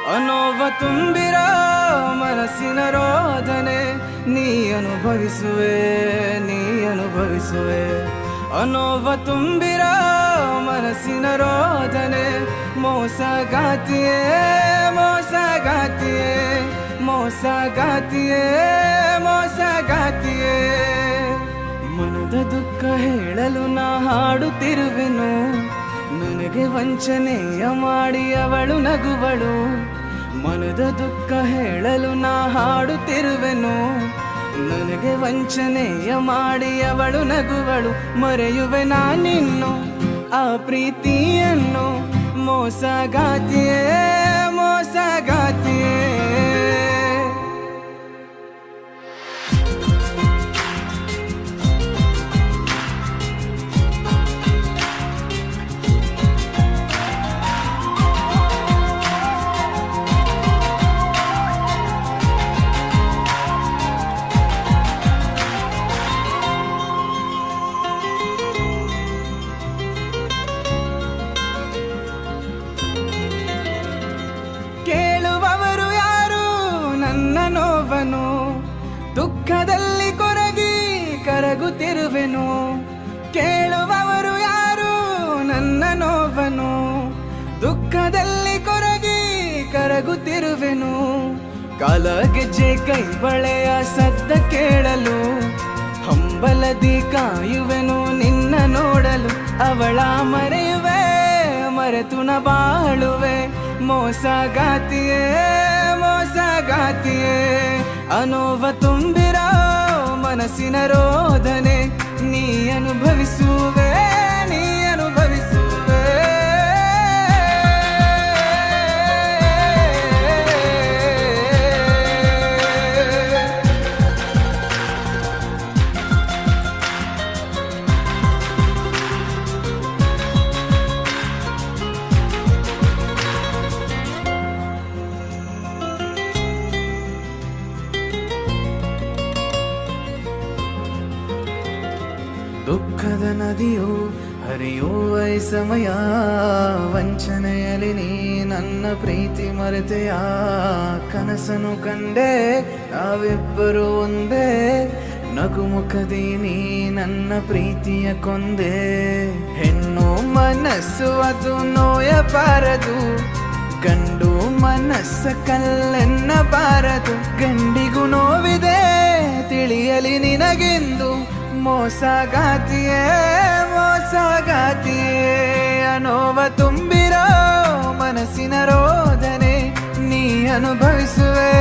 ಅನೋವ ತುಂಬಿರೋ ಮನಸ್ಸಿನ ರೋದನೆ ನೀ ಅನುಭವಿಸುವೆ ಅನೋವ ತುಂಬಿರೋ ಮನಸ್ಸಿನ ರೋದನೆ ಮೋಸಗಾತಿಯೇ ಮನದ ದುಃಖ ಹೇಳಲು ನಾ ಹಾಡುತ್ತಿರುವೆನು ನನಗೆ ವಂಚನೆಯ ಮಾಡಿ ಅವಳು ನಗುವಳು ಮನದ ದುಃಖ ಹೇಳಲು ನಾ ಹಾಡುತ್ತಿರುವೆನು ನನಗೆ ವಂಚನೆಯ ಮಾಡಿ ಅವಳು ನಗುವಳು ಮರೆಯುವೆ ನಾನಿನ್ನು ಆ ಪ್ರೀತಿಯನ್ನು ಮೋಸಗಾತಿಯೇ ಕೇಳುವವರು ಯಾರು ನನ್ನ ನೋವನು ದುಃಖದಲ್ಲಿ ಕೊರಗಿ ಕರಗುತ್ತಿರುವೆನು ಕೇಳುವವರು ಯಾರು ನನ್ನ ನೋವನು ದುಃಖದಲ್ಲಿ ಕೊರಗಿ ಕರಗುತ್ತಿರುವೆನು ಕಾಲಗೆಜ್ಜೆ ಕೈ ಬಳೆಯ ಸದ್ದ ಕೇಳಲು ಹಂಬಲದಿ ಕಾಯುವೆನು ನಿನ್ನ ನೋಡಲು ಅವಳ ಮರೆಯುವೆ ಮರೆತು ನ ಬಾಳುವೆ ಮೋಸಗಾತಿಯೇ ಅನೋವ ತುಂಬಿರೋ ಮನಸ್ಸಿನ ರೋದನೆ ನೀ ಅನುಭವಿಸುವೆ ದುಃಖದ ನದಿಯು ಹರಿಯುವ ಸಮಯ ವಂಚನೆಯಲ್ಲಿ ನೀ ನನ್ನ ಪ್ರೀತಿ ಮರೆತೆಯ ಕನಸನು ಕಂಡೆ ನಾವಿಬ್ಬರು ಒಂದೇ ನಗುಮುಖದಿ ನೀ ನನ್ನ ಪ್ರೀತಿಯ ಕೊಂದೆ ಹೆಣ್ಣು ಮನಸ್ಸು ಅದು ನೋಯಬಾರದು ಗಂಡು ಮನಸ್ಸ ಕಲ್ಲೆನ್ನಬಾರದು ಗಂಡಿಗೂ ನೋವಿದೆ ತಿಳಿಯಲಿ ನಿನಗೆಂದು ಮೋಸಗಾತಿಯೇ ಅನೋವ ತುಂಬಿರೋ ಮನಸ್ಸಿನ ರೋದನೆ ನೀ ಅನುಭವಿಸುವೆ